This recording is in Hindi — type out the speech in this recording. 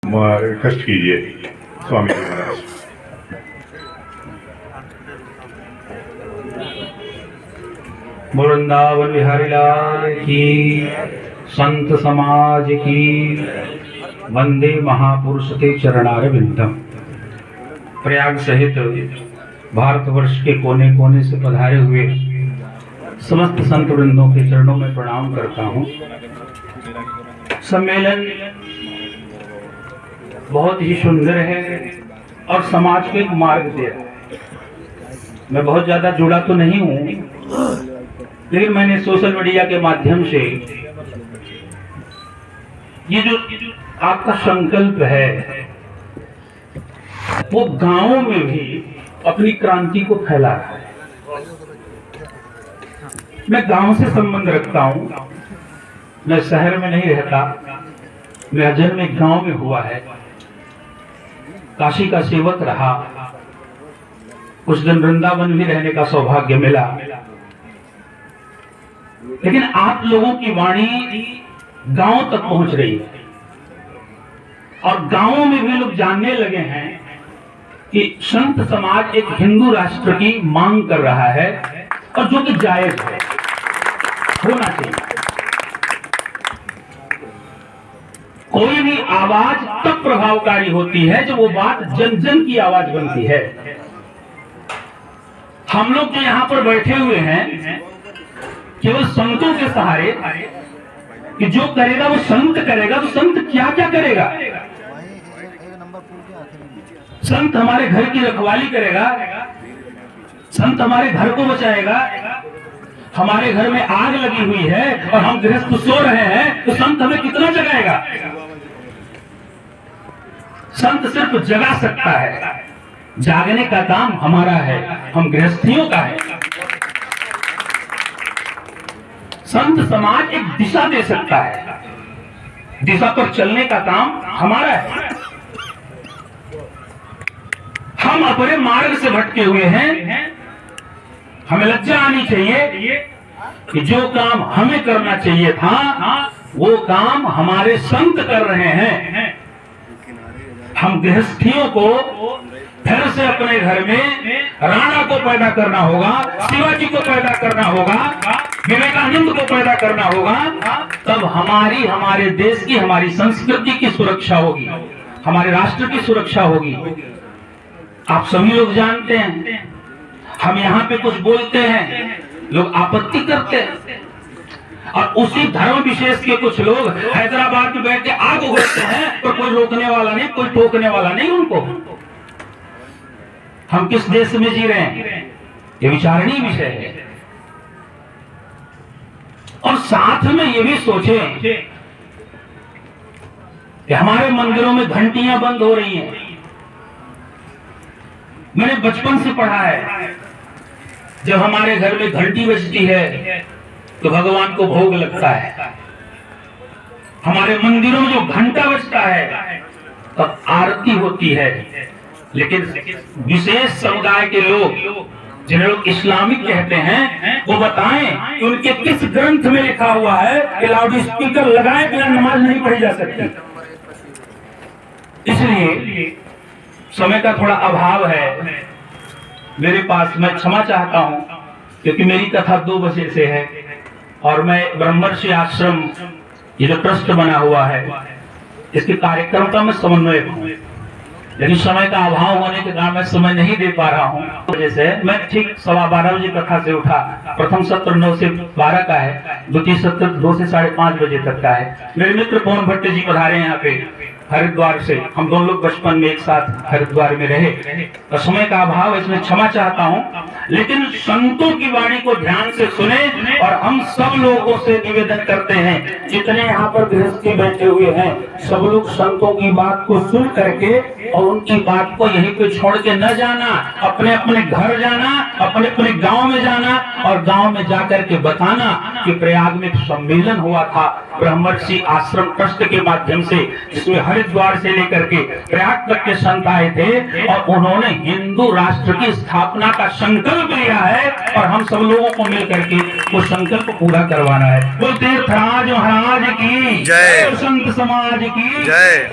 कष्ट कीजिए स्वामी जी महाराज। वृंदावन बिहारी लाल की, संत समाज की, वंदे महापुरुष के चरणारविंदम। प्रयाग सहित भारतवर्ष के कोने कोने से पधारे हुए समस्त संत वृंदों के चरणों में प्रणाम करता हूँ। सम्मेलन बहुत ही सुंदर है और समाज को एक मार्ग दे रहा है। मैं बहुत ज्यादा जुड़ा तो नहीं हूँ, लेकिन मैंने सोशल मीडिया के माध्यम से ये जो आपका संकल्प है वो गांवों में भी अपनी क्रांति को फैला रहा है। मैं गांव से संबंध रखता हूं, मैं शहर में नहीं रहता। मेरा जन्म एक गांव में हुआ है, काशी का सेवक रहा, कुछ दिन वृंदावन भी रहने का सौभाग्य मिला। लेकिन आप लोगों की वाणी गांव तक पहुंच रही है और गांवों में भी लोग जानने लगे हैं कि संत समाज एक हिंदू राष्ट्र की मांग कर रहा है और जो कि जायज है, होना चाहिए। कोई भी आवाज तब प्रभावकारी होती है जब वो बात जन जन की आवाज बनती है। हम लोग जो यहां पर बैठे हुए हैं केवल संतों के सहारे, कि जो करेगा वो संत करेगा, तो संत क्या क्या करेगा। संत हमारे घर की रखवाली करेगा, संत हमारे घर को बचाएगा। हमारे घर में आग लगी हुई है और हम गृहस्थ सो रहे हैं, तो संत हमें कितना जगाएगा। संत सिर्फ जगा सकता है, जागने का काम हमारा है, हम गृहस्थियों का है। संत समाज एक दिशा दे सकता है, दिशा पर चलने का काम हमारा है। हम अपने मार्ग से भटके हुए हैं, हमें लज्जा आनी चाहिए कि जो काम हमें करना चाहिए था वो काम हमारे संत कर रहे हैं। हम गृहस्थियों को फिर से अपने घर में राणा को पैदा करना होगा, शिवाजी को पैदा करना होगा, विवेकानंद को पैदा करना होगा, तब हमारे देश की, हमारी संस्कृति की सुरक्षा होगी, हमारे राष्ट्र की सुरक्षा होगी। आप सभी लोग जानते हैं, हम यहाँ पे कुछ बोलते हैं, लोग आपत्ति करते हैं, और उसी धर्म विशेष के कुछ लोग हैदराबाद में बैठ के आग उगलते हैं, तो कोई रोकने वाला नहीं, कोई टोकने वाला नहीं उनको। हम किस देश में जी रहे हैं, ये विचारणीय विषय है। और साथ में ये भी सोचें कि हमारे मंदिरों में घंटियां बंद हो रही हैं। मैंने बचपन से पढ़ा है, जब हमारे घर में घंटी बजती है तो भगवान को भोग लगता है। हमारे मंदिरों में जो घंटा बजता है तब आरती होती है। लेकिन विशेष समुदाय के लोग, जिन्हें लोग इस्लामिक कहते हैं, वो बताएं कि उनके किस ग्रंथ में लिखा हुआ है कि लाउड स्पीकर लगाए बिना नमाज नहीं पढ़ी जा सकती। इसलिए समय का थोड़ा अभाव है मेरे पास, मैं क्षमा चाहता हूं, क्योंकि मेरी कथा 2 बजे से है और मैं ब्रह्मर्षि आश्रम, ये जो ट्रस्ट बना हुआ है, इसके कार्यक्रम का मैं समन्वयक हूँ। लेकिन समय का अभाव होने के कारण मैं समय नहीं दे पा रहा हूँ। जैसे मैं ठीक 12:15 बजे कथा से उठा। प्रथम सत्र 9 से 12 का है, द्वितीय सत्र 2 से 5:30 बजे तक का है। मेरे मित्र पवन भट्ट जी पधारे हैं यहाँ पे हरिद्वार से। हम दोनों लोग बचपन में एक साथ हरिद्वार में रहे, तो समय का अभाव है, इसमें क्षमा चाहता हूँ। लेकिन संतों की वाणी को ध्यान से सुने, और हम सब लोगों से निवेदन करते हैं, जितने यहाँ पर गृहस्थी बैठे हुए हैं, सब लोग संतों की बात को सुन करके और उनकी बात को यहीं पे छोड़ के न जाना, अपने अपने घर जाना, अपने अपने गांव में जाना, और गांव में जाकर के बताना कि प्रयाग में सम्मेलन हुआ था ब्रह्मर्षि आश्रम ट्रस्ट के माध्यम से, जिसमें हरिद्वार से लेकर के प्रयाग तक के संत आए थे और उन्होंने हिंदू राष्ट्र की स्थापना का संकल्प लिया है, और हम सब लोगों को मिल करके वो संकल्प पूरा करवाना है। वो तीर्थराज महाराज की जय, संत समाज की जय।